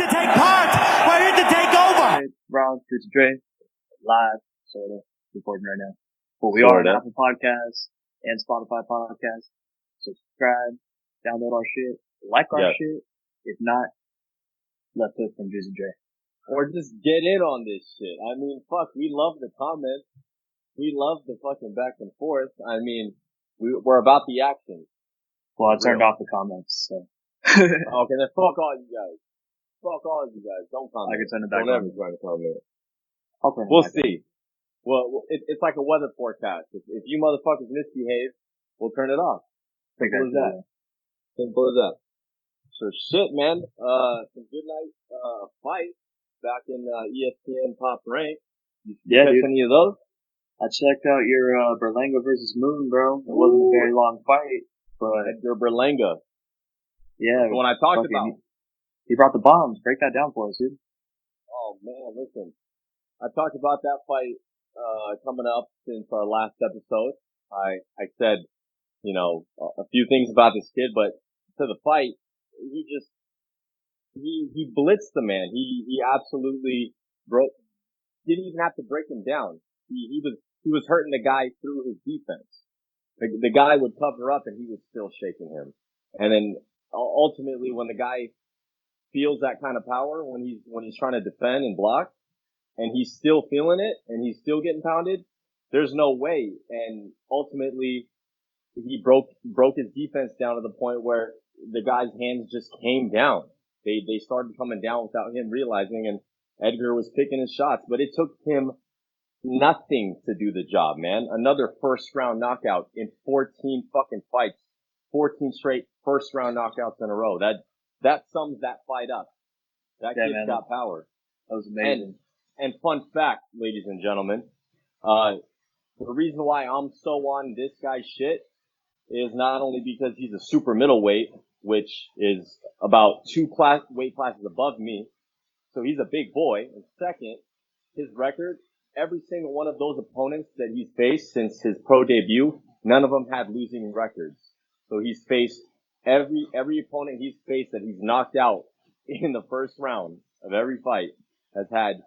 to take part. We're here to take over. Hey, Rob, it's Dre, live, sort of, recording right now. But we are on Apple Podcasts and Spotify Podcasts. Subscribe, download our shit, like our shit. If not, left hook from Drizzy Dre. Or just get in on this shit. I mean, fuck, we love the comments. We love the fucking back and forth. I mean, we're about the action. Well, I turned off the comments, so. Okay, then fuck all you guys. Fuck all of you guys. Don't comment. I can turn it back on. Don't ever try to comment. Okay. We'll see. Well, it's like a weather forecast. If you motherfuckers misbehave, we'll turn it off. Simple as that. Simple as that. So shit, man. Some good night, fight back in, ESPN Top Rank. You catch any of those? I checked out your, Berlanga versus Moon, bro. It wasn't a very long fight, but. Your Berlanga. Yeah. The one I talked about. He brought the bombs. Break that down for us, dude. Oh man, listen. I talked about that fight, coming up since our last episode. I said, you know, a few things about this kid, but to the fight, he blitzed the man. He absolutely didn't even have to break him down. He was hurting the guy through his defense. The guy would cover up and he was still shaking him. And then ultimately when the guy feels that kind of power when he's trying to defend and block and he's still feeling it and he's still getting pounded, there's no way. And ultimately he broke his defense down to the point where the guy's hands just came down. They started coming down without him realizing, and Edgar was picking his shots, but it took him nothing to do the job, man. Another first round knockout in 14 fucking fights, 14 straight first round knockouts in a row. That sums that fight up. That kid's got power. That was amazing. And fun fact, ladies and gentlemen, the reason why I'm so on this guy's shit is not only because he's a super middleweight, which is about two weight classes above me, so he's a big boy. And second, his record, every single one of those opponents that he's faced since his pro debut, none of them had losing records. So he's faced every opponent he's faced that he's knocked out in the first round of every fight has had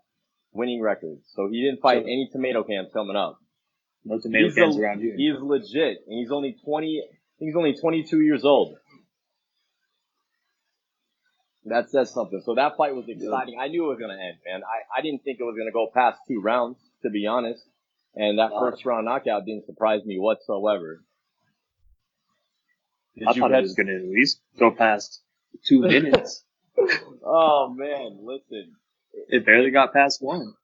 winning records. So he didn't fight any tomato cans coming up. No tomato cans around here. He's legit, and he's only 22 years old. That says something. So that fight was exciting. I knew it was going to end, man. I didn't think it was going to go past 2 rounds, to be honest. And that first round knockout didn't surprise me whatsoever. I thought it was going to at least go past 2 minutes. Oh man, listen. It barely got past 1.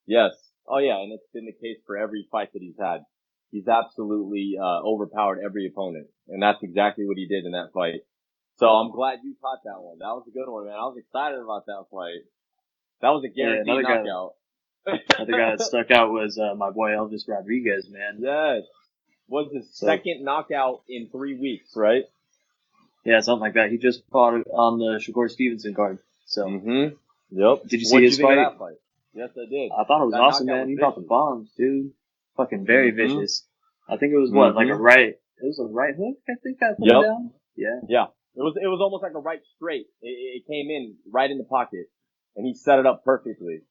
Yes. Oh yeah, and it's been the case for every fight that he's had. He's absolutely overpowered every opponent, and that's exactly what he did in that fight. So I'm glad you caught that one. That was a good one, man. I was excited about that fight. That was a guaranteed knockout. Another guy that stuck out was my boy Elvis Rodriguez, man. Yes. Was his second knockout in 3 weeks, right? Yeah, something like that. He just fought on the Shakur Stevenson card. So. Mm-hmm. Yep. Did you see his fight? Of that fight? Yes, I did. I thought it was awesome, man. He brought the bombs, dude. Fucking very vicious. I think it was like a right. It was a right hook. I think that put him down. Yeah. Yeah. It was almost like a right straight. It came in right in the pocket, and he set it up perfectly.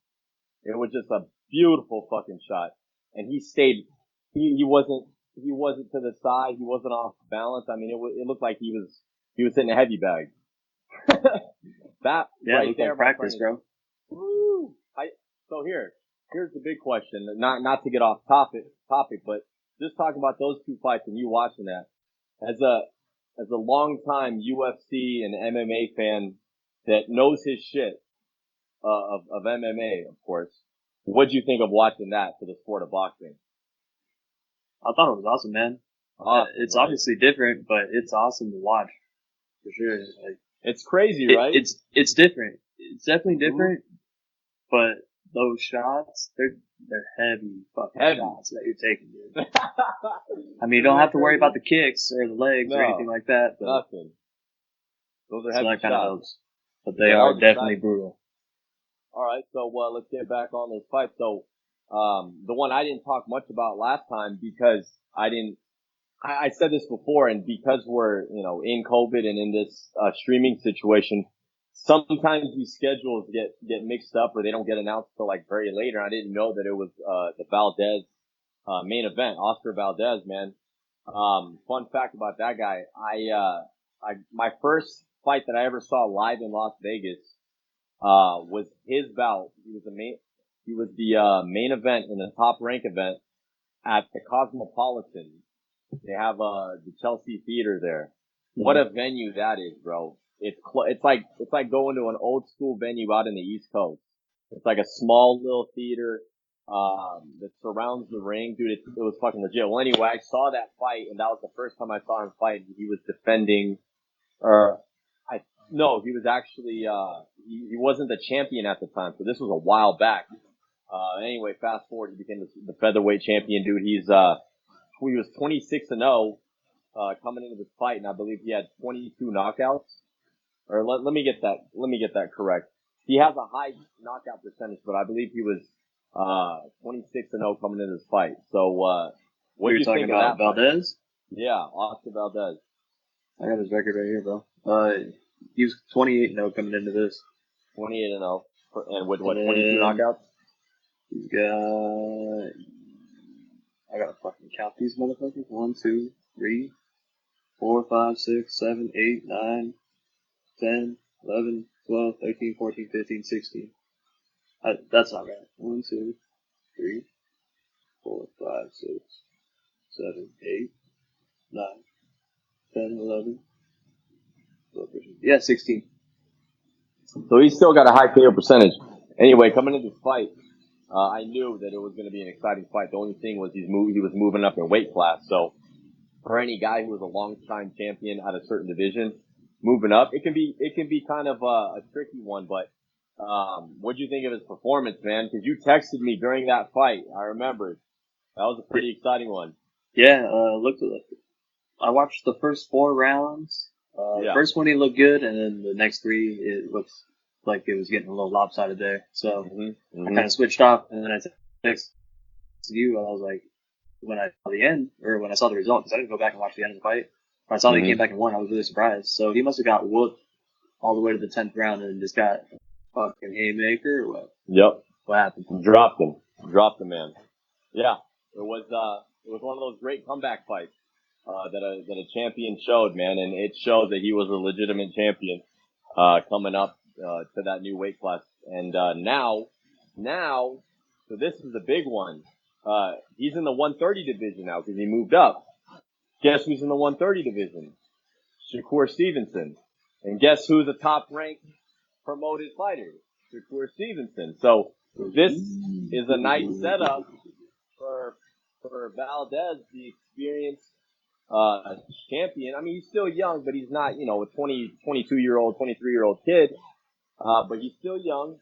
It was just a beautiful fucking shot, and he stayed. He wasn't to the side. He wasn't off balance. I mean, it looked like he was hitting a heavy bag. That right there, practice, bro. Woo! So here's the big question. Not to get off topic, but just talking about those 2 fights and you watching that as a long time UFC and MMA fan that knows his shit of MMA, of course. What'd you think of watching that for the sport of boxing? I thought it was awesome, man. It's obviously different, but it's awesome to watch for sure. Like, it's crazy, right? It's different. It's definitely different, but those shots, they're heavy fucking shots that you're taking, dude. I mean, you don't have to worry about the kicks or the legs or anything like that. But nothing. Those are heavy shots. But they are definitely brutal. Alright, so let's get back on those fights. So, the one I didn't talk much about last time because I said this before, and because we're, in COVID and in this, streaming situation, sometimes these schedules get mixed up or they don't get announced till like very later. I didn't know that it was, the Valdez, main event, Oscar Valdez, man. Fun fact about that guy. My first fight that I ever saw live in Las Vegas, was his bout. He was the main event in the top rank event at the Cosmopolitan. They have, the Chelsea Theater there. What a venue that is, bro. It's like going to an old school venue out in the East Coast. It's like a small little theater, that surrounds the ring. Dude, it was fucking legit. Well, anyway, I saw that fight and that was the first time I saw him fight. He was defending, or no, he was actually, he wasn't the champion at the time. So this was a while back. Anyway, fast forward, he became the featherweight champion, dude. He was 26-0, coming into this fight, and I believe he had 22 knockouts. Or let me get that correct. He has a high knockout percentage, but I believe he was, 26-0 coming into this fight. So, what do you think about Valdez? Yeah, Oscar Valdez. I got his record right here, bro. He was 28-0 coming into this. 28-0. And with what, 22 knockouts? He's got, I gotta fucking count these motherfuckers. 1, 2, 3, 4, 5, 6, 7, 8, 9, 10, 11, 12, 13, 14, 15, 16. That's not right. 1, 2, 3, 4, 5, 6, 7, 8, 9, 10, 11, 12, 13. Yeah, 16. So he's still got a high KO percentage. Anyway, coming into this fight, I knew that it was going to be an exciting fight. The only thing was he was moving up in weight class. So for any guy who was a long-time champion at a certain division, moving up, it can be kind of a tricky one. But what'd you think of his performance, man? Because you texted me during that fight. I remember that was a pretty exciting one. Yeah, I watched the first 4 rounds. The first one he looked good, and then the next 3 it looked like it was getting a little lopsided there. So I kind of switched off, and then I texted you, and I was like, when I saw the end, or when I saw the result, because I didn't go back and watch the end of the fight. When I saw that he came back and won, I was really surprised. So he must have got whooped all the way to the 10th round and just got fucking haymaker or what? Yep. What happened? Dropped him, man. Yeah. It was one of those great comeback fights, that a champion showed, man, and it showed that he was a legitimate champion, coming up, to that new weight class. And, now, so this is the big one. He's in the 130 division now because he moved up. Guess who's in the 130 division? Shakur Stevenson. And guess who's a top-ranked promoted fighter? Shakur Stevenson. So this is a nice setup for Valdez, the experienced champion. I mean, he's still young, but he's not, a 22-year-old, 23-year-old kid. But he's still young,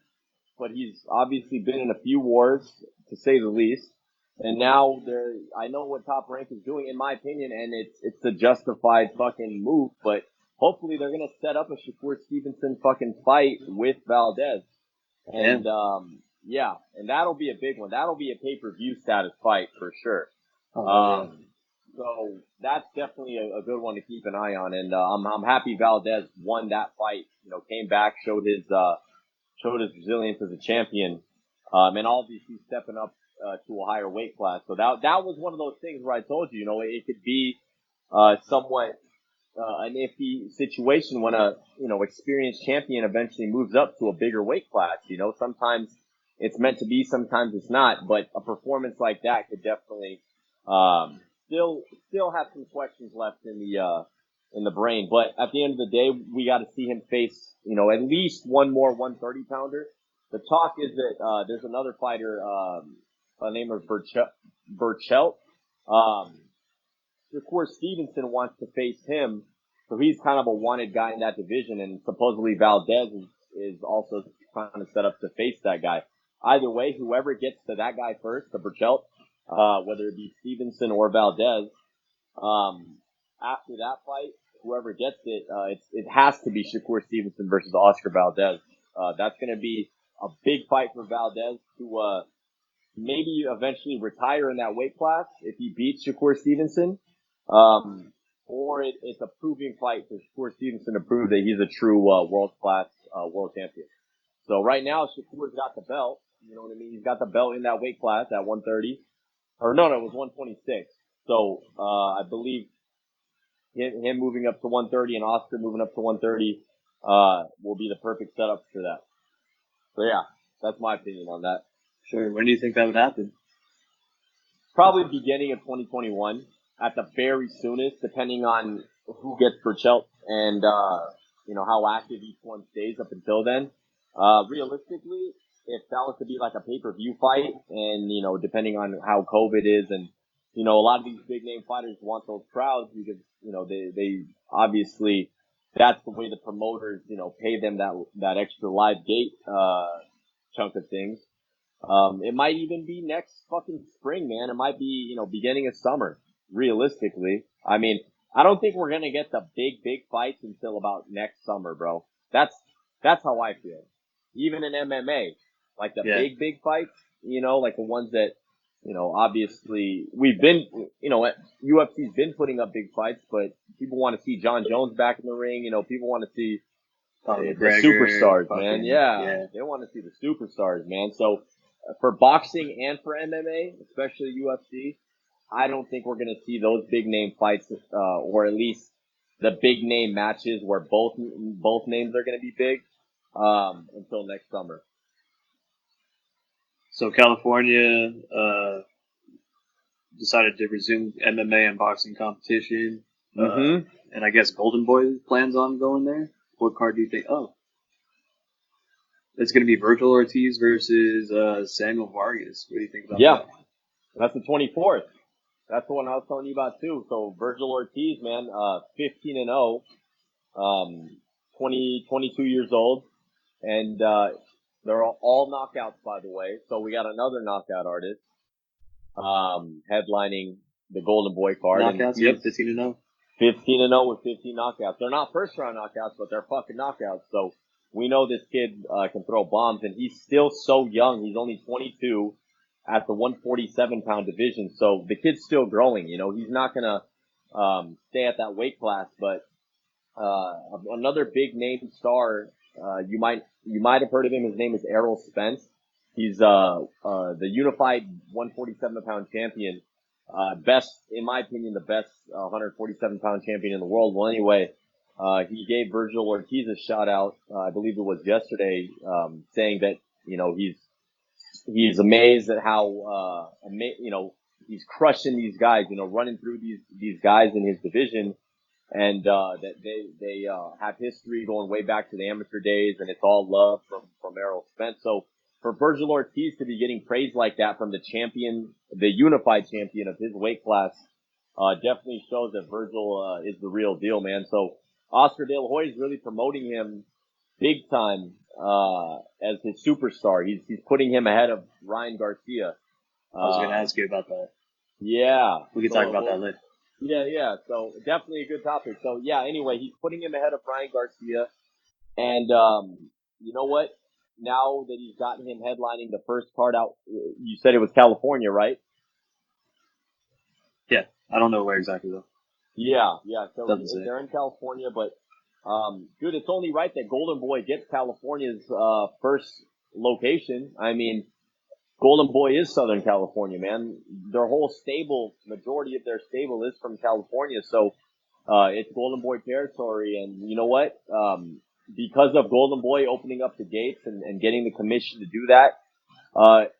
but he's obviously been in a few wars, to say the least. And now I know what Top Rank is doing, in my opinion, and it's a justified fucking move, but hopefully they're gonna set up a Shakur Stevenson fucking fight with Valdez. And, and that'll be a big one. That'll be a pay-per-view status fight for sure. So that's definitely a good one to keep an eye on. And, I'm happy Valdez won that fight, came back, showed his resilience as a champion, and obviously stepping up, to a higher weight class. So that was one of those things where I told you, it could be, somewhat, an iffy situation when a, experienced champion eventually moves up to a bigger weight class. Sometimes it's meant to be, sometimes it's not, but a performance like that could definitely, still have some questions left in the brain. But at the end of the day, we got to see him face, at least one more 130 pounder. The talk is that, there's another fighter, by the name of Burchelt. Shakur Stevenson wants to face him, so he's kind of a wanted guy in that division, and supposedly Valdez is also trying to set up to face that guy. Either way, whoever gets to that guy first, the Burchelt, whether it be Stevenson or Valdez, after that fight, whoever gets it, it has to be Shakur Stevenson versus Oscar Valdez. That's going to be a big fight for Valdez to, maybe eventually retire in that weight class if he beats Shakur Stevenson. or it's a proving fight for Shakur Stevenson to prove that he's a true world-class world champion. So right now, Shakur's got the belt. You know what I mean? He's got the belt in that weight class at 130. Or no, it was 126. So I believe him moving up to 130 and Oscar moving up to 130 will be the perfect setup for that. So yeah, that's my opinion on that. Sure. When do you think that would happen? Probably beginning of 2021 at the very soonest, depending on who gets Burchelt and how active each one stays up until then. Realistically, if that was to be like a pay-per-view fight, and depending on how COVID is, and a lot of these big name fighters want those crowds because they obviously that's the way the promoters pay them that extra live gate chunk of things. It might even be next fucking spring, man. It might be, beginning of summer, realistically. I mean, I don't think we're gonna get the big fights until about next summer, bro. That's how I feel. Even in MMA, like the big fights, like the ones that, obviously we've been, UFC's been putting up big fights, but people want to see John Jones back in the ring. People want to see the superstars, man. Yeah. They want to see the superstars, man. So, for boxing and for MMA, especially UFC, I don't think we're going to see those big name fights, or at least the big name matches where both names are going to be big, until next summer. So California, decided to resume MMA and boxing competition. And I guess Golden Boy plans on going there. What card do you think? Oh. It's going to be Virgil Ortiz versus Samuel Vargas. What do you think about that? Yeah, that's the 24th. That's the one I was telling you about too. So Virgil Ortiz, man, 15-0, 22 years old, and they're all knockouts, by the way. So we got another knockout artist headlining the Golden Boy card. Knockouts, yep, 15-0. 15-0 with 15 knockouts. They're not first round knockouts, but they're fucking knockouts. So we know this kid can throw bombs, and he's still so young. He's only 22 at the 147-pound division, so the kid's still growing. He's not gonna stay at that weight class. But another big name star, you might have heard of him. His name is Errol Spence. He's the unified 147-pound champion. Best, in my opinion, the best 147-pound champion in the world. Well, anyway. He gave Virgil Ortiz a shout out, I believe it was yesterday, saying that, he's amazed at how, he's crushing these guys, running through these guys in his division, and, that they have history going way back to the amateur days, and it's all love from Errol Spence. So for Virgil Ortiz to be getting praise like that from the champion, the unified champion of his weight class, definitely shows that Virgil, is the real deal, man. So, Oscar De La Hoya is really promoting him big time, as his superstar. He's putting him ahead of Ryan Garcia. I was going to ask you about that. Yeah. We can talk about that later. Yeah. So definitely a good topic. So yeah, anyway, he's putting him ahead of Ryan Garcia. And, you know what? Now that he's gotten him headlining the first card out, you said it was California, right? Yeah. I don't know where exactly though. Yeah. So they're in California, but, dude, it's only right that Golden Boy gets California's, first location. I mean, Golden Boy is Southern California, man. Their whole stable, majority of their stable is from California. So, it's Golden Boy territory. And you know what? Because of Golden Boy opening up the gates and getting the commission to do that,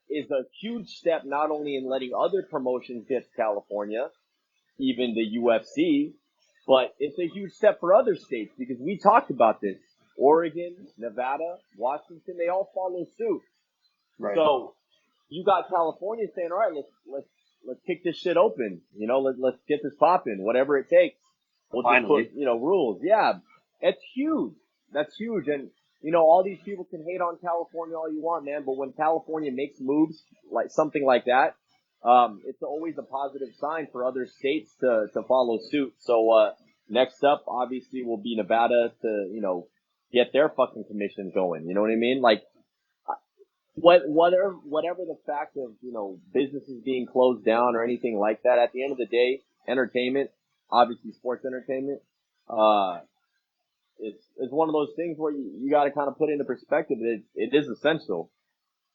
is a huge step not only in letting other promotions get to California, even the UFC, but it's a huge step for other states because we talked about this. Oregon, Nevada, Washington, they all follow suit. Right. So you got California saying, all right, let's kick this shit open. Let's get this popping, whatever it takes. We'll just put, rules. Yeah. It's huge. That's huge. And, all these people can hate on California all you want, man, but when California makes moves like something like that, it's always a positive sign for other states to follow suit. So, next up, obviously, will be Nevada to, get their fucking commissions going. You know what I mean? Like, whatever the fact of, businesses being closed down or anything like that, at the end of the day, entertainment, obviously sports entertainment, it's one of those things where you got to kind of put into perspective. It is essential.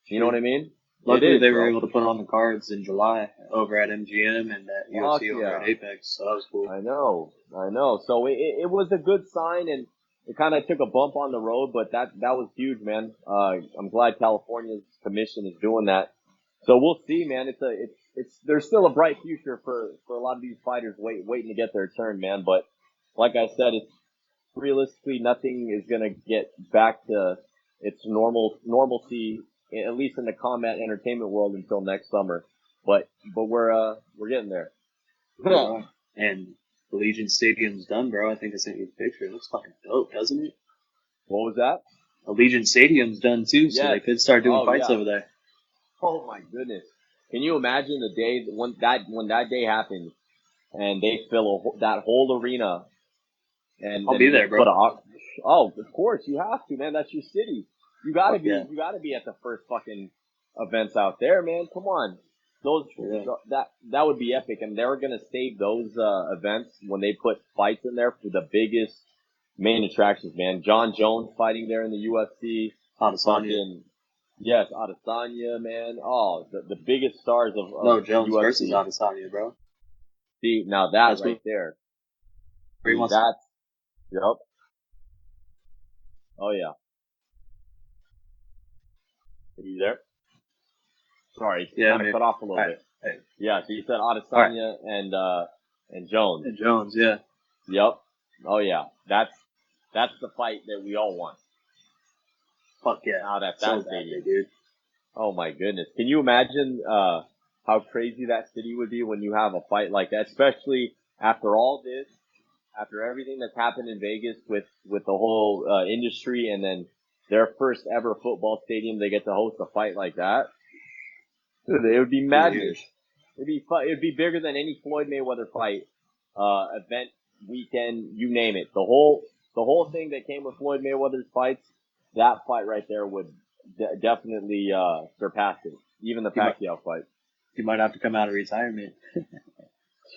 You know what I mean? Luckily, they were able to put on the cards in July over at MGM and at UFC over at Apex, so that was cool. I know. So it was a good sign, and it kind of took a bump on the road, but that was huge, man. I'm glad California's commission is doing that. So we'll see, man. There's still a bright future for a lot of these fighters waiting to get their turn, man. But like I said, it's realistically nothing is gonna get back to its normalcy, at least in the combat entertainment world, until next summer. But we're getting there. And Allegiant Stadium's done, bro. I think I sent you a picture. It looks fucking dope, doesn't it? What was that? Allegiant Stadium's done too, so they could start doing fights over there. Oh my goodness! Can you imagine the day when that day happens and they fill that whole arena? And I'll be there, bro. Oh, of course you have to, man. That's your city. You gotta be at the first fucking events out there, man. Come on. That would be epic, and they're gonna save those events when they put fights in there for the biggest main attractions, man. John Jones fighting there in the UFC. Adesanya. Yes, Adesanya, man. Oh, the biggest stars of Jones UFC. versus Adesanya, bro. See, now that's right there. Yep. Oh yeah. Are you there? Sorry, kind of cut off a little bit. Hey. Yeah, so you said Adesanya and Jones. And Jones, yeah. Yep. Oh yeah. That's the fight that we all want. Fuck yeah. Out at that stadium, dude. Oh my goodness. Can you imagine how crazy that city would be when you have a fight like that, especially after all this, after everything that's happened in Vegas with the whole industry, and then their first ever football stadium, they get to host a fight like that. Dude, it would be madness. It'd be bigger than any Floyd Mayweather fight, event, weekend, you name it. The whole thing that came with Floyd Mayweather's fights, that fight right there would definitely surpass it. Even the Pacquiao fight. He might have to come out of retirement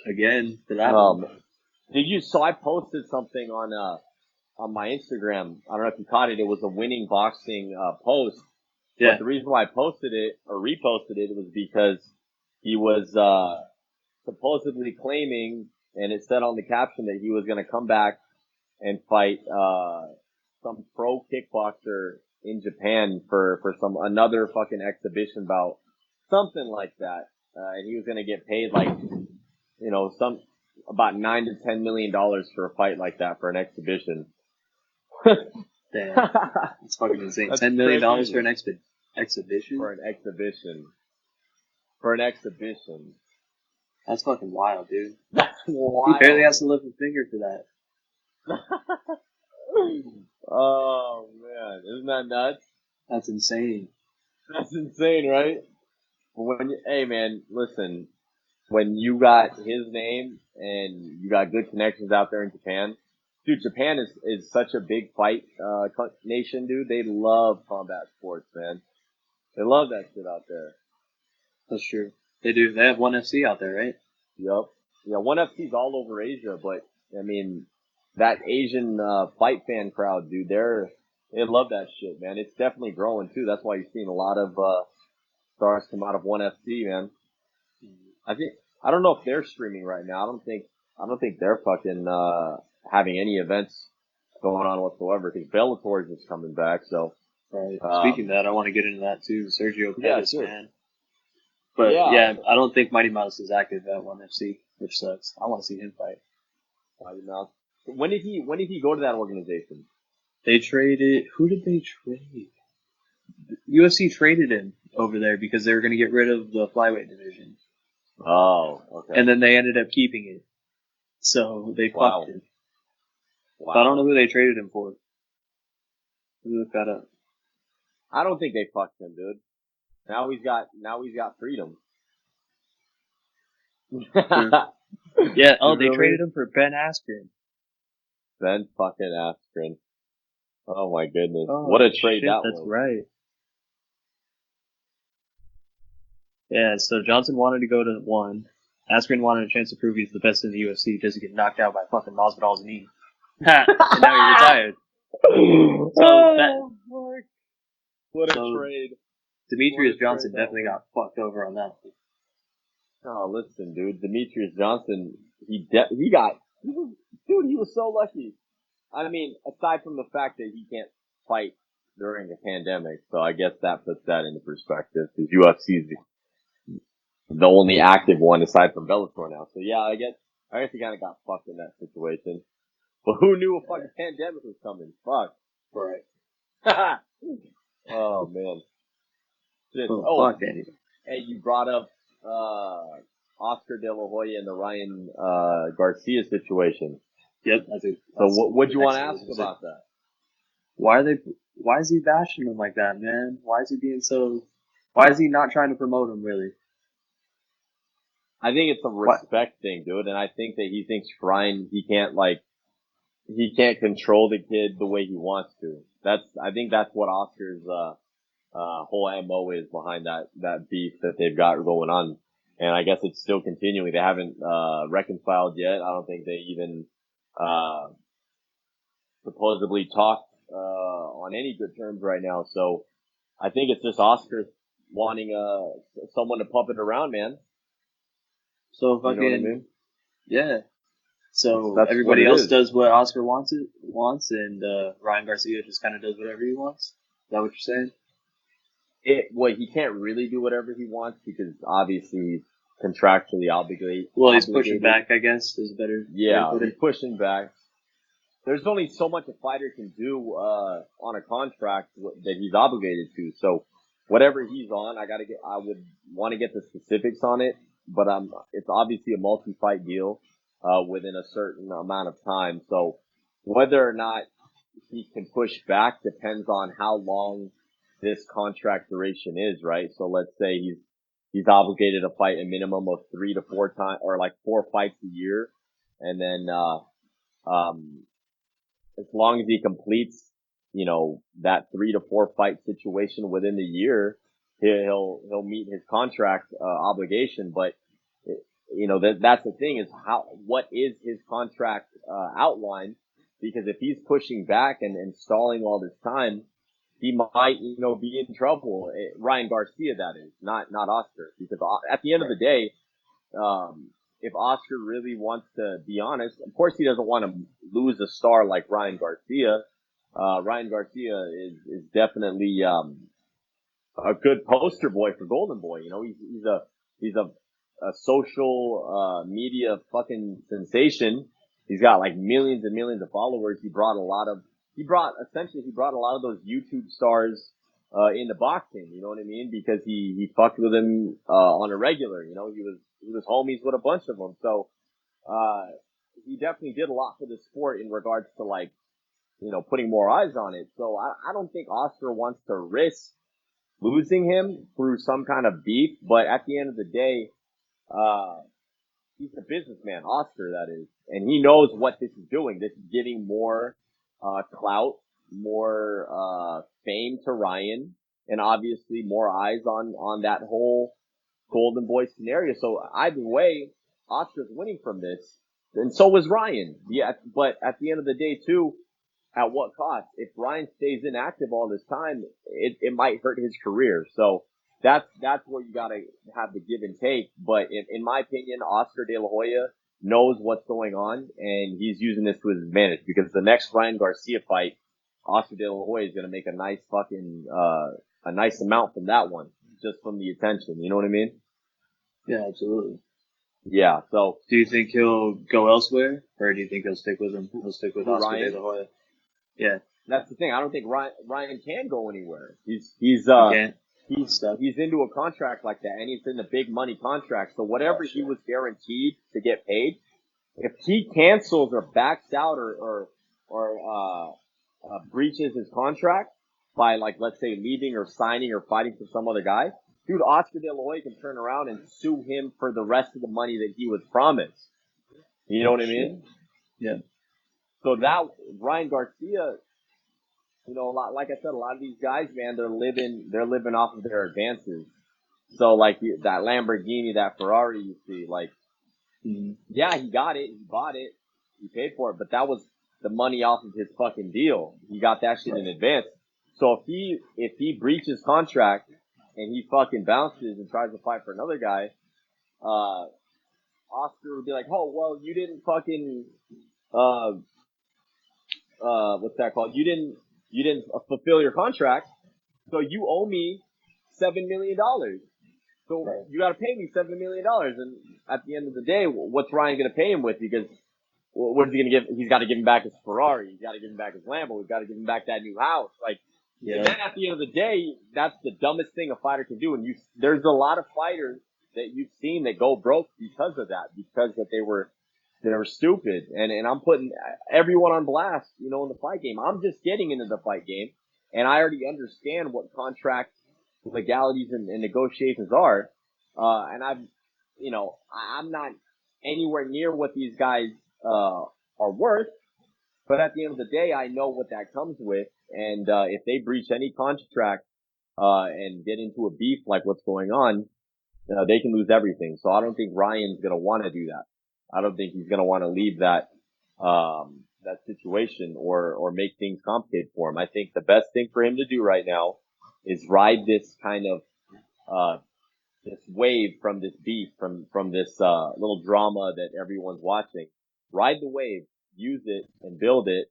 again for that one. So I posted something on my Instagram. I don't know if you caught it. It was a winning boxing post. Yeah. But the reason why I posted it or reposted it was because he was supposedly claiming, and it said on the caption, that he was going to come back and fight some pro kickboxer in Japan for another fucking exhibition bout, something like that. And he was going to get paid about $9 to $10 million for a fight like that for an exhibition. Damn, it's fucking insane. $10 million for an exhibition? For an exhibition. That's fucking wild, dude. That's wild. He barely has to lift a finger for that. Oh man, isn't that nuts? That's insane. That's insane, right? Hey man, listen, when you got his name and you got good connections out there in Japan, dude, Japan is such a big fight nation, dude. They love combat sports, man. They love that shit out there. That's true. They do. They have ONE FC out there, right? Yep. Yeah, ONE FC's all over Asia, but I mean, that Asian fight fan crowd, dude, they love that shit, man. It's definitely growing too. That's why you're seeing a lot of stars come out of ONE FC, man. I don't know if they're streaming right now. I don't think they're fucking having any events going on whatsoever, because Bellator is just coming back. So, right. Speaking of that, I want to get into that too. Sergio Pettis, man. But yeah, I don't think Mighty Mouse is active at ONE FC, which sucks. I want to see him fight. Mighty Mouse. When did he go to that organization? They traded. Who did they trade? UFC traded him over there because they were going to get rid of the flyweight division. Oh, okay. And then they ended up keeping it. So they fucked him. Wow. I don't know who they traded him for. Let me look that up. I don't think they fucked him, dude. Now he's got freedom. Yeah. Oh, they traded him for Ben Askren. Ben fucking Askren. Oh my goodness. Oh, what a trade that was. That's right. Yeah, so Johnson wanted to go to ONE. Askren wanted a chance to prove he's the best in the UFC just to get knocked out by fucking Masvidal's knee. And now he retired. What a trade. Demetrius Johnson definitely got fucked over on that. Oh, listen, dude. Demetrius Johnson, he was so lucky. I mean, aside from the fact that he can't fight during a pandemic, so I guess that puts that into perspective, because UFC is the only active one aside from Bellator now. So yeah, I guess he kind of got fucked in that situation. But who knew a fucking pandemic was coming? Fuck. Right. Oh, man. Fuck Eddie. Hey, you brought up, Oscar De La Hoya and the Ryan, Garcia situation. Yep. So what'd you want to ask about that? Why is he bashing him like that, man? Why is he not trying to promote him, really? I think it's a respect thing, dude, and I think that he thinks Ryan, he can't control the kid the way he wants to. I think that's what Oscar's, whole MO is behind that beef that they've got going on. And I guess it's still continuing. They haven't, reconciled yet. I don't think they even, supposedly talked, on any good terms right now. So I think it's just Oscar wanting, someone to pump it around, man. So fucking, you know what I mean? Yeah. So That's everybody else does what Oscar wants, and Ryan Garcia just kind of does whatever he wants. Is that what you're saying? He can't really do whatever he wants because obviously he's contractually obligated. Well, he's pushing back, I guess, is better. Yeah, he's pushing back. There's only so much a fighter can do on a contract that he's obligated to. So whatever he's on, I would want to get the specifics on it, but it's obviously a multi-fight deal within a certain amount of time. So whether or not he can push back depends on how long this contract duration is, right? So let's say he's obligated to fight a minimum of 3 to 4 times, or like 4 fights a year, and then as long as he completes, that 3 to 4 fight situation within the year, he'll meet his contract obligation. But that's the thing, is what is his contract outline? Because if he's pushing back and stalling all this time, he might, be in trouble. Ryan Garcia, that is, not Oscar. Because at the end of the day, if Oscar really wants to be honest, of course he doesn't want to lose a star like Ryan Garcia. Ryan Garcia is definitely, a good poster boy for Golden Boy. He's a social, media fucking sensation. He's got like millions and millions of followers. He brought a lot of those YouTube stars, into boxing, you know what I mean? Because he fucked with him, on a regular, he was homies with a bunch of them. So, he definitely did a lot for the sport in regards to putting more eyes on it. So I don't think Oscar wants to risk losing him through some kind of beef, but at the end of the day, he's a businessman, Oscar, that is, and he knows what this is doing. This is giving more, clout, more, fame to Ryan, and obviously more eyes on that whole Golden Boy scenario. So either way, Oscar's winning from this, and so was Ryan. Yeah, but at the end of the day too, at what cost? If Ryan stays inactive all this time, it might hurt his career. So that's where you gotta have the give and take. But in my opinion, Oscar De La Hoya knows what's going on, and he's using this to his advantage, because the next Ryan Garcia fight, Oscar De La Hoya is gonna make a nice fucking, a nice amount from that one, just from the attention. You know what I mean? Yeah, absolutely. Yeah, so. Do you think he'll go elsewhere, or do you think he'll stick with him? He'll stick with Oscar Ryan? De La Hoya. Yeah. That's the thing. I don't think Ryan can go anywhere. He's into a contract like that, and he's in a big money contract. So whatever he was guaranteed to get paid, if he cancels or backs out or breaches his contract by, let's say, leaving or signing or fighting for some other guy, dude, Oscar De La Hoya can turn around and sue him for the rest of the money that he was promised. You know what I mean? Yeah. So that Ryan Garcia, like I said, a lot of these guys, man, they're living off of their advances. So that Lamborghini, that Ferrari you see, Yeah, he got it. He bought it. He paid for it, but that was the money off of his fucking deal. He got that shit in advance. So if he breaches contract and he fucking bounces and tries to fight for another guy, Oscar would be like, oh, well, you didn't fucking, what's that called? You didn't fulfill your contract. So you owe me $7 million. So you got to pay me $7 million. And at the end of the day, what's Ryan going to pay him with? Because what is he going to give? He's got to give him back his Ferrari. He's got to give him back his Lambo. He's got to give him back that new house. Like, and then at the end of the day, that's the dumbest thing a fighter can do. And there's a lot of fighters that you've seen that go broke because of that, because that they were stupid. And I'm putting everyone on blast, in the fight game. I'm just getting into the fight game, and I already understand what contract legalities and negotiations are. And I'm not anywhere near what these guys are worth. But at the end of the day, I know what that comes with. And if they breach any contract and get into a beef like what's going on, they can lose everything. So I don't think Ryan's going to want to do that. I don't think he's going to want to leave that situation or make things complicated for him. I think the best thing for him to do right now is ride this kind of this wave from this beef, from this little drama that everyone's watching. Ride the wave, use it, and build it,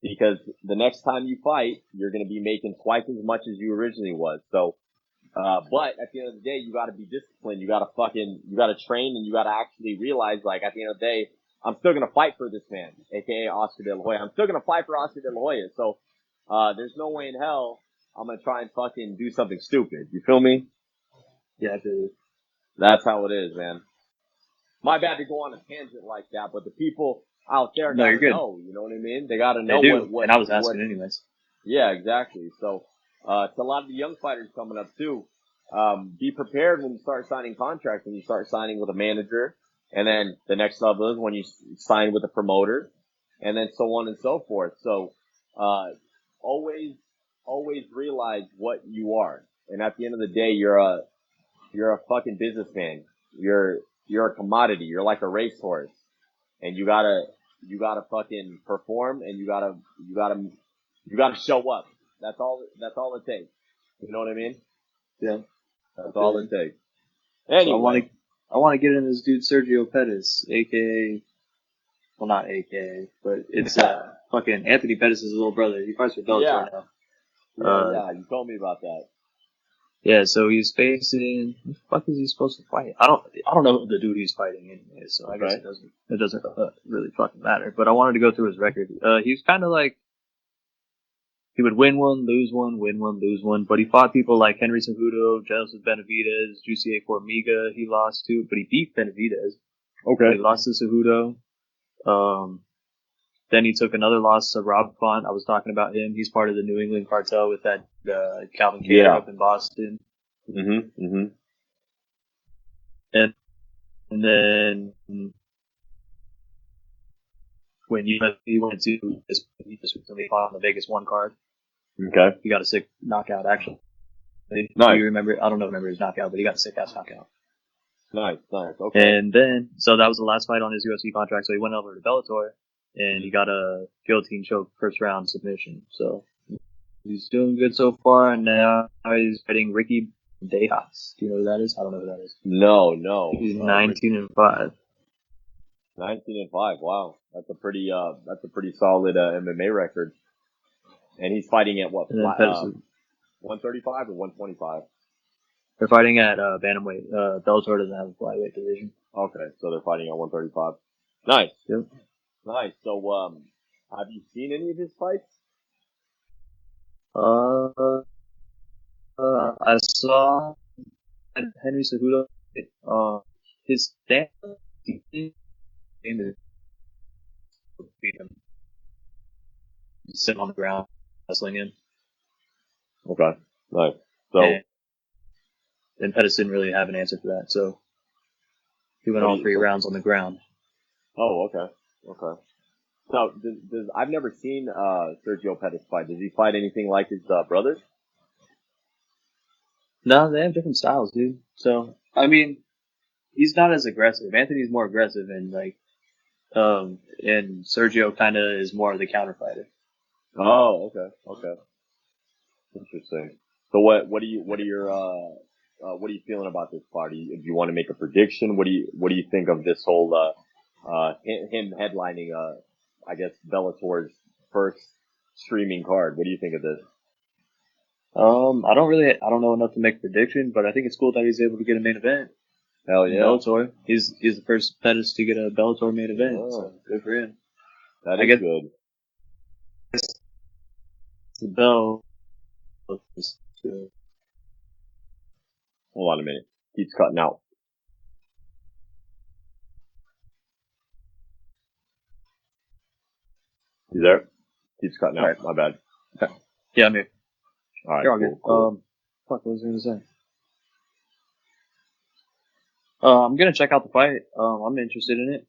because the next time you fight, you're going to be making twice as much as you originally was. So, but at the end of the day, you got to be disciplined. You got to train, and you got to actually realize, like, at the end of the day, I'm still going to fight for this man, aka Oscar De La Hoya. I'm still going to fight for Oscar De La Hoya. So, there's no way in hell I'm going to try and fucking do something stupid. You feel me? Yeah, I feel you. That's how it is, man. My bad to go on a tangent like that, but the people out there gotta know, you know what I mean? They gotta know what and I was asking anyways. Yeah, exactly. So, it's a lot of the young fighters coming up too. Be prepared when you start signing contracts, when you start signing with a manager, and then the next level is when you sign with a promoter, and then so on and so forth. So, always realize what you are. And at the end of the day, you're a fucking businessman. You're a commodity. You're like a racehorse, and you gotta fucking perform, and you gotta show up. That's all it takes. You know what I mean? Yeah. That's all it takes. Anyway. So I want to get into this dude Sergio Pettis, aka, well, not aka, but it's fucking Anthony Pettis' little brother. He fights for Bellator now. Yeah, you told me about that. Yeah, so he's facing, who the fuck is he supposed to fight? I don't know the dude he's fighting anyway, so I guess it doesn't really fucking matter. But I wanted to go through his record. He's kind of like, he would win one, lose one, win one, lose one, but he fought people like Henry Cejudo, Joseph Benavidez, Jussier Formiga, he lost to, but he beat Benavidez. Okay. He lost to Cejudo. Then he took another loss to Rob Font. I was talking about him. He's part of the New England cartel with that Calvin Kattar up in Boston. Mm-hmm. And then when he went to this, he just recently fought on the Vegas 1 card. Okay. He got a sick knockout, actually. Nice. Do you remember? I don't remember his knockout, but he got a sick ass knockout. Nice. Okay. And then, so that was the last fight on his UFC contract. So he went over to Bellator, and he got a guillotine choke first round submission. So he's doing good so far, and now he's fighting Ricky Dejas. Do you know who that is? I don't know who that is. No. He's 19-5. 19-5. Wow, that's a pretty solid MMA record. And he's fighting at what? 135 or 125? They're fighting at bantamweight. Bellator doesn't have a flyweight division. Okay, so they're fighting at 135. Nice. Yep. Nice. So, have you seen any of his fights? I saw Henry Cejudo. His dad beat him. He's sitting on the ground, wrestling him. Okay. Nice. So. And Pettis didn't really have an answer for that, so he went all 3 rounds on the ground. Oh, okay. So, I've never seen Sergio Pettis fight. Does he fight anything like his brothers? No, they have different styles, dude. So, I mean, he's not as aggressive. Anthony's more aggressive, and and Sergio kind of is more of the counter fighter. Oh, okay. Interesting. So what are you feeling about this fight? Do you want to make a prediction? What do you think of this whole, him headlining, I guess Bellator's first streaming card? What do you think of this? I don't know enough to make a prediction, but I think it's cool that he's able to get a main event. Hell yeah. Bellator. He's the first Pettis to get a Bellator main event, so good for him. That is good. The bell. Hold on a minute. Keeps cutting out. You there? Keeps cutting out. Right. My bad. Okay. Yeah, I'm here. All right. You're all good. Cool. What was I going to say? I'm gonna check out the fight. I'm interested in it.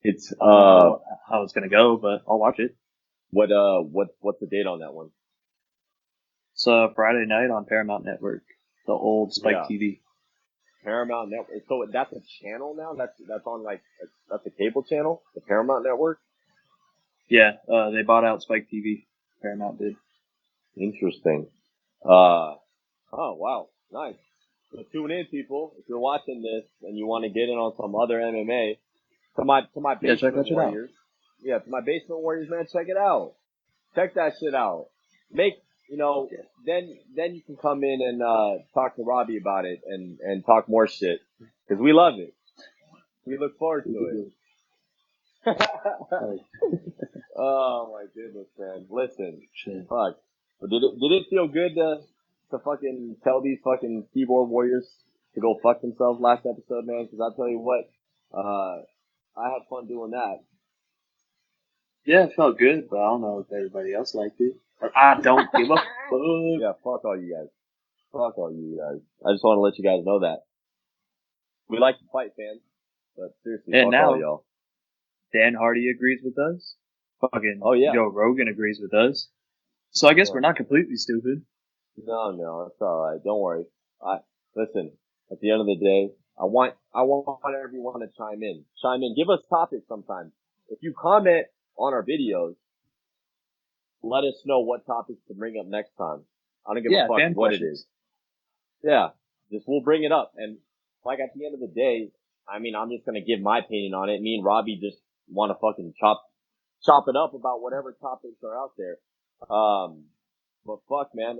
It's how it's gonna go, but I'll watch it. What's the date on that one? It's Friday night on Paramount Network, the old Spike TV. Paramount Network. So that's a channel now. That's on that's a cable channel. The Paramount Network. Yeah, they bought out Spike TV. Paramount did. Interesting. Oh wow, nice. So tune in, people. If you're watching this and you want to get in on some other MMA, to my basement warriors. Yeah, to my basement warriors, man, check it out. Check that shit out. Then you can come in and talk to Robbie about it and talk more shit, because we love it. We look forward to it. Oh my goodness, man. Listen, fuck. Did it feel good to fucking tell these fucking keyboard warriors to go fuck themselves last episode, man? Because I'll tell you what, I had fun doing that. Yeah, it felt good, but I don't know if everybody else liked it. I don't give a fuck. Yeah, fuck all you guys. Fuck all you guys. I just want to let you guys know that. We like to fight, fans. But seriously, and fuck now, all y'all. Dan Hardy agrees with us. Fucking Joe Rogan agrees with us. So I guess we're not completely stupid. No, it's alright. Don't worry. Listen, at the end of the day, I want everyone to chime in. Give us topics sometimes. If you comment on our videos, let us know what topics to bring up next time. I don't give a fuck what questions. It is. Yeah. We'll bring it up. And at the end of the day, I mean, I'm just gonna give my opinion on it. Me and Robbie just want to fucking chop it up about whatever topics are out there. But fuck, man,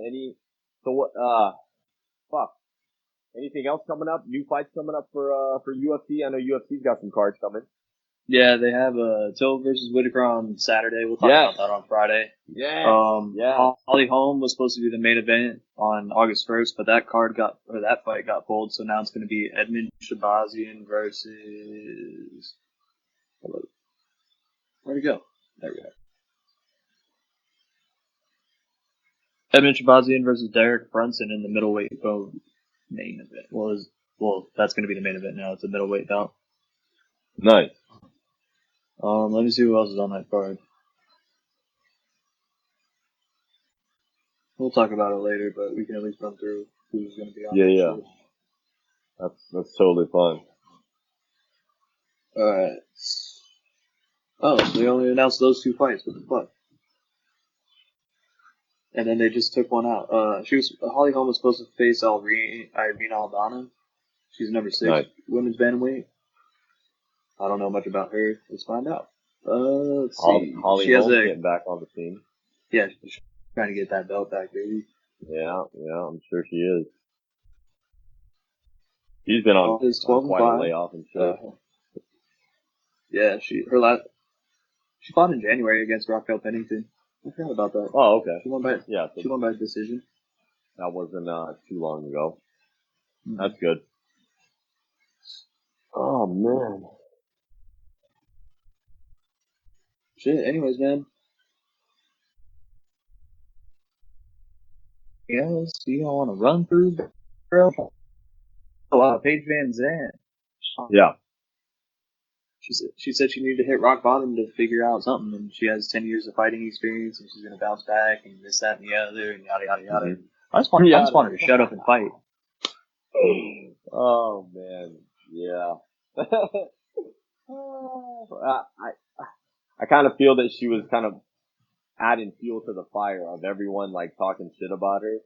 anything else coming up? New fights coming up for UFC? I know UFC's got some cards coming. Yeah, they have Till versus Whitaker on Saturday. We'll talk about that on Friday. Yeah. Holly Holm was supposed to be the main event on August 1st, but that fight got pulled, so now it's going to be Edmund Shabazian versus... Where'd it go? There we go. Edmund Shabazian versus Derek Brunson in the middleweight bout main event. Well, that's going to be the main event now. It's a middleweight bout. Nice. Let me see who else is on that card. We'll talk about it later, but we can at least run through who's going to be on. Yeah. That's totally fine. Alright. Oh, so they only announced those two fights. What the fuck? And then they just took one out. Holly Holm was supposed to face Irene Aldana. She's number 6 women's bantamweight. I don't know much about her. Let's find out. Let's see. Holly Holm getting back on the scene. Yeah, she's trying to get that belt back, baby. Yeah, I'm sure she is. She's been on quite a layoff and shit. Yeah, she fought in January against Raquel Pennington. I forgot about that. Oh, okay. She won by decision. That wasn't too long ago. Mm-hmm. That's good. Oh man. Shit. Anyways, man. Yes, you don't want to run through, bro. Paige Van Zandt. Yeah. She said she needed to hit rock bottom to figure out something, and she has 10 years of fighting experience, and she's gonna bounce back, and this, that, and the other, and yada yada yada. Mm-hmm. I just want her to shut up and fight. Oh man, Yeah. I kind of feel that she was kind of adding fuel to the fire of everyone like talking shit about her.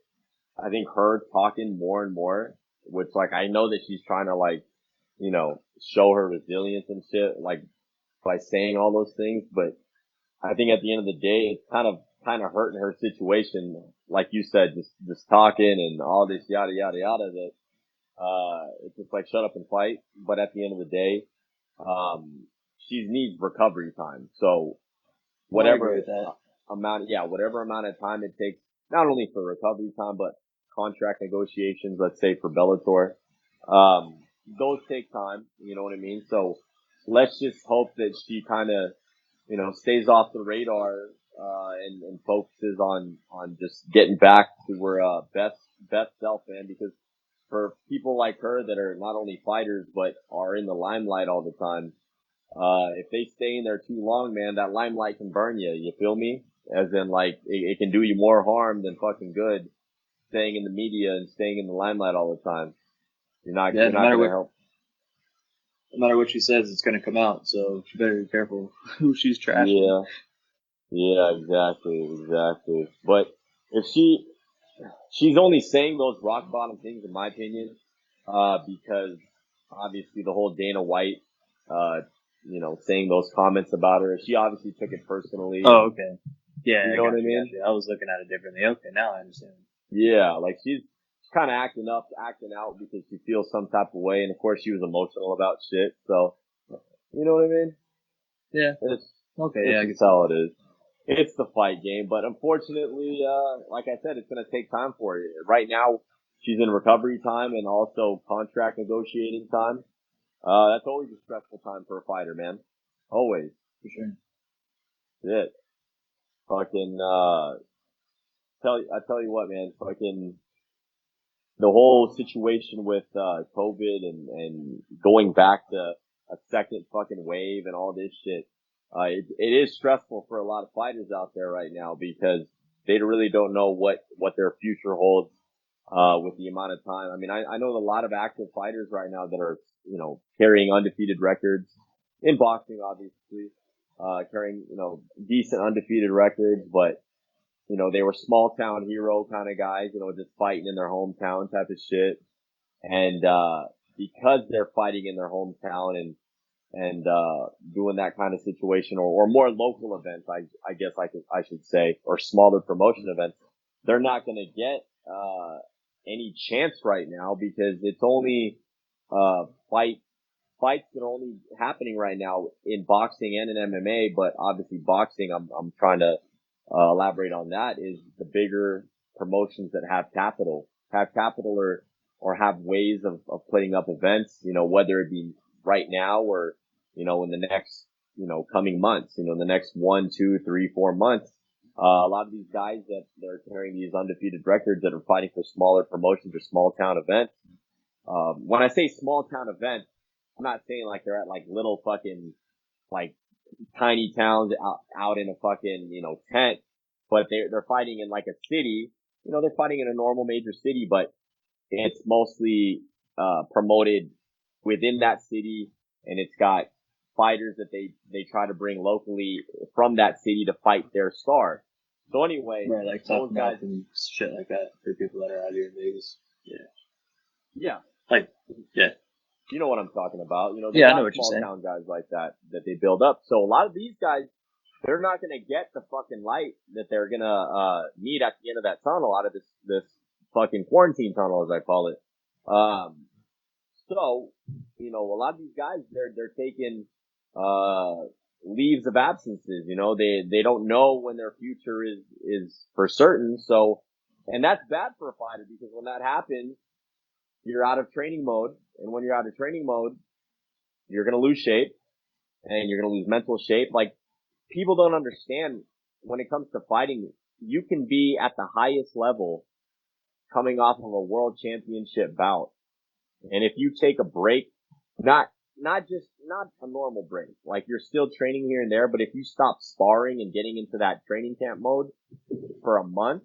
I think her talking more and more, which like I know that she's trying to like, you know, show her resilience and shit, like by saying all those things, but I think at the end of the day, it's kind of hurting her situation. Like you said, just talking and all this yada yada yada that, it's just like shut up and fight. But at the end of the day, she needs recovery time. So whatever whatever amount of time it takes, not only for recovery time, but contract negotiations, let's say for Bellator, those take time. You know what I mean? So let's just hope that she kind of, you know, stays off the radar, and focuses on just getting back to her, best self, man, because for people like her that are not only fighters, but are in the limelight all the time, if they stay in there too long, man, that limelight can burn you. You feel me? As in, like, it can do you more harm than fucking good staying in the media and staying in the limelight all the time. You're not gonna help. No matter what she says, it's going to come out. So she better be careful who she's trashing. Yeah, exactly. But if she's only saying those rock bottom things, in my opinion, because obviously the whole Dana White, you know, saying those comments about her, she obviously took it personally. Oh, okay. Yeah, you know what I mean? I was looking at it differently. Okay, now I understand. Yeah, like she's kind of acting out because she feels some type of way, and of course she was emotional about shit. So, you know what I mean? Yeah. I guess how it is. It's the fight game, but unfortunately, like I said, it's going to take time for you. Right now, she's in recovery time and also contract negotiating time. That's always a stressful time for a fighter, man. Always. For sure. Shit. Fucking, I tell you what, man, fucking, the whole situation with, COVID and going back to a second fucking wave and all this shit. It is stressful for a lot of fighters out there right now because they really don't know what their future holds, with the amount of time. I mean, I know a lot of active fighters right now that are, you know, carrying undefeated records in boxing, obviously, carrying, you know, decent undefeated records, but, you know, they were small town hero kind of guys, you know, just fighting in their hometown type of shit. And, because they're fighting in their hometown and doing that kind of situation or more local events, I guess I should say, or smaller promotion events, they're not going to get, any chance right now because it's only, fights that are only happening right now in boxing and in MMA, but obviously boxing, I'm trying to, elaborate on that is the bigger promotions that have capital or have ways of putting up events, you know, whether it be right now or, you know, in the next, you know, coming months, you know, in the next 1, 2, 3, 4 months. A lot of these guys that they're carrying these undefeated records that are fighting for smaller promotions or small town events. When I say small town events, I'm not saying like they're at like little fucking like tiny towns out in a fucking, you know, tent, but they're fighting in like a city, you know, they're fighting in a normal major city, but it's mostly, promoted within that city and it's got fighters that they try to bring locally from that city to fight their star. So anyway, right, like tough guys and shit like that for people that are out here in Vegas. Yeah. Like, yeah. You know what I'm talking about. You know, I know what you're saying. Small town guys like that they build up. So a lot of these guys, they're not going to get the fucking light that they're going to, need at the end of that tunnel out of this fucking quarantine tunnel, as I call it. So, you know, a lot of these guys, they're taking, leaves of absences. You know, they don't know when their future is for certain. So, and that's bad for a fighter because when that happens, you're out of training mode. And when you're out of training mode, you're going to lose shape and you're going to lose mental shape. Like people don't understand when it comes to fighting, you can be at the highest level coming off of a world championship bout. And if you take a break, not a normal break, like you're still training here and there, but if you stop sparring and getting into that training camp mode for a month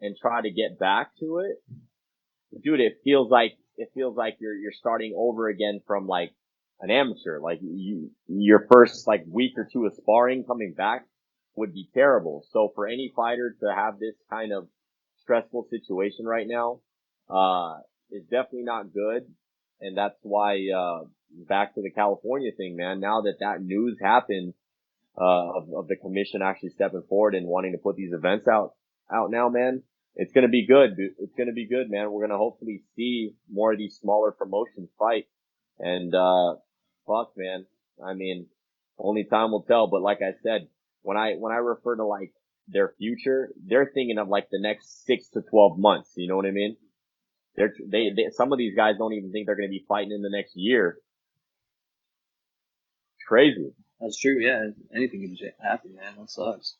and try to get back to it, dude, it feels like it feels like you're starting over again from like an amateur. Like your first like week or two of sparring coming back would be terrible. So for any fighter to have this kind of stressful situation right now, is definitely not good. And that's why, back to the California thing, man, now that news happened, of the commission actually stepping forward and wanting to put these events out now, man, it's going to be good. Dude. It's going to be good, man. We're going to hopefully see more of these smaller promotions fight. And, fuck, man. I mean, only time will tell. But like I said, when I refer to like their future, they're thinking of like the next 6 to 12 months. You know what I mean? They some of these guys don't even think they're going to be fighting in the next year. It's crazy. That's true, yeah. Anything can happen, man. That sucks.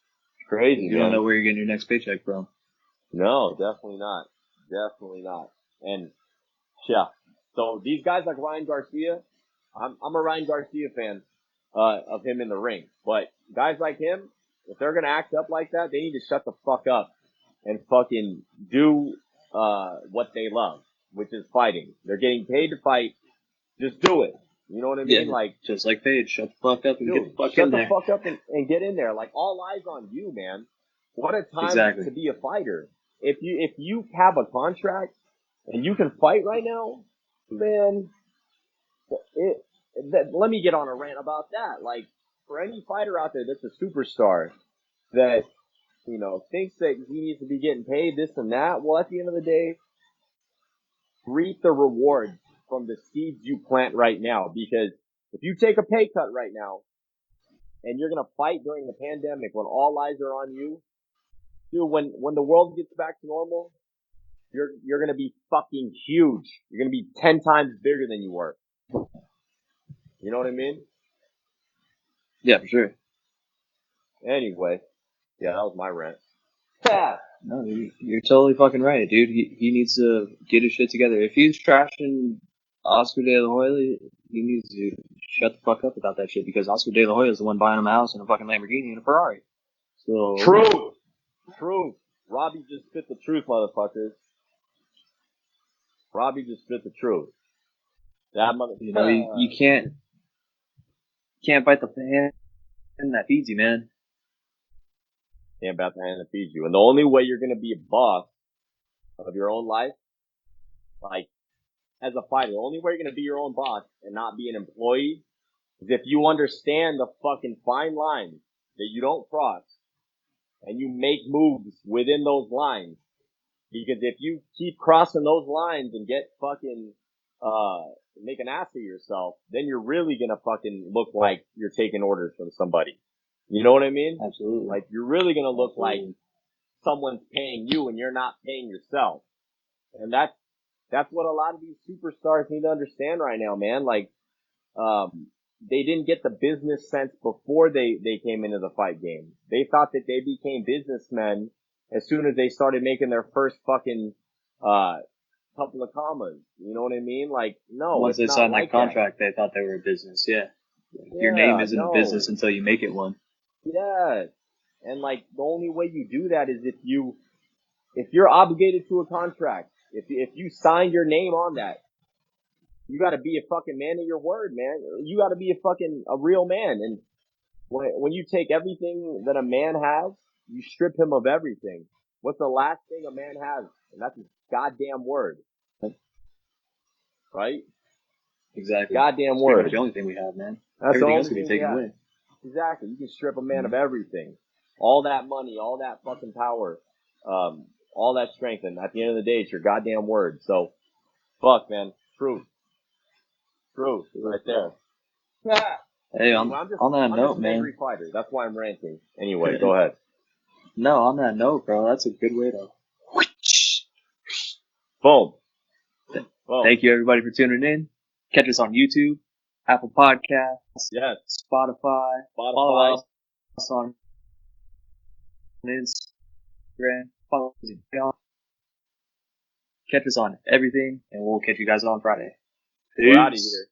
Crazy, You don't know where you're getting your next paycheck from. No, definitely not. Definitely not. And, yeah. So these guys like Ryan Garcia, I'm a Ryan Garcia fan, of him in the ring. But guys like him, if they're gonna act up like that, they need to shut the fuck up and fucking do, what they love, which is fighting. They're getting paid to fight. Just do it. You know what I mean? Yeah, like, just like Paige, shut the fuck up and dude, get the fuck shut in the there. fuck up and get in there. Like, all eyes on you, man. What a time to be a fighter. If you have a contract and you can fight right now, man, let me get on a rant about that. Like, for any fighter out there that's a superstar that, you know, thinks that he needs to be getting paid this and that, well, at the end of the day, reap the rewards from the seeds you plant right now. Because if you take a pay cut right now and you're going to fight during the pandemic when all eyes are on you, dude, when the world gets back to normal, you're going to be fucking huge. You're going to be 10 times bigger than you were. You know what I mean? Yeah, for sure. Anyway, yeah, that was my rant. No, you're totally fucking right, dude. He needs to get his shit together. If he's trashing Oscar De La Hoya, he needs to shut the fuck up about that shit, because Oscar De La Hoya is the one buying him a house and a fucking Lamborghini and a Ferrari. So Truth. Robbie just spit the truth, motherfuckers. Robbie just spit the truth. That mother. You know, you can't bite the hand that feeds you, man. Can't bat the hand that feeds you. And the only way you're gonna be a boss of your own life, like, as a fighter, the only way you're gonna be your own boss and not be an employee is if you understand the fucking fine line that you don't cross and you make moves within those lines. Because if you keep crossing those lines and get fucking, make an ass of yourself, then you're really gonna fucking look like you're taking orders from somebody. You know what I mean? Absolutely. Like, you're really gonna look like someone's paying you and you're not paying yourself. And that's what a lot of these superstars need to understand right now, man. Like, they didn't get the business sense before they came into the fight game. They thought that they became businessmen as soon as they started making their first fucking, couple of commas. You know what I mean? Like, no. Once they signed that contract, they thought they were a business, yeah. Your name isn't a business until you make it one. Yeah. And like, the only way you do that is if you're obligated to a contract, if you signed your name on that, you gotta be a fucking man of your word, man. You gotta be a real man. And when you take everything that a man has, you strip him of everything. What's the last thing a man has? And that's his goddamn word. Right? Exactly. Goddamn word. That's the only thing we have, man. That's Everything else can be taken away. Exactly. You can strip a man of everything. All that money, all that fucking power, all that strength. And at the end of the day, it's your goddamn word. So, fuck, man. Truth. Right there. Hey, on that note, man. I'm an angry fighter. That's why I'm ranting. Anyway, go ahead. No, on that note, bro, that's a good way to... Boom. Thank you, everybody, for tuning in. Catch us on YouTube, Apple Podcasts, yes, Spotify. Follow us on Instagram. Follow us on. Catch us on everything, and we'll catch you guys on Friday. We're out of here.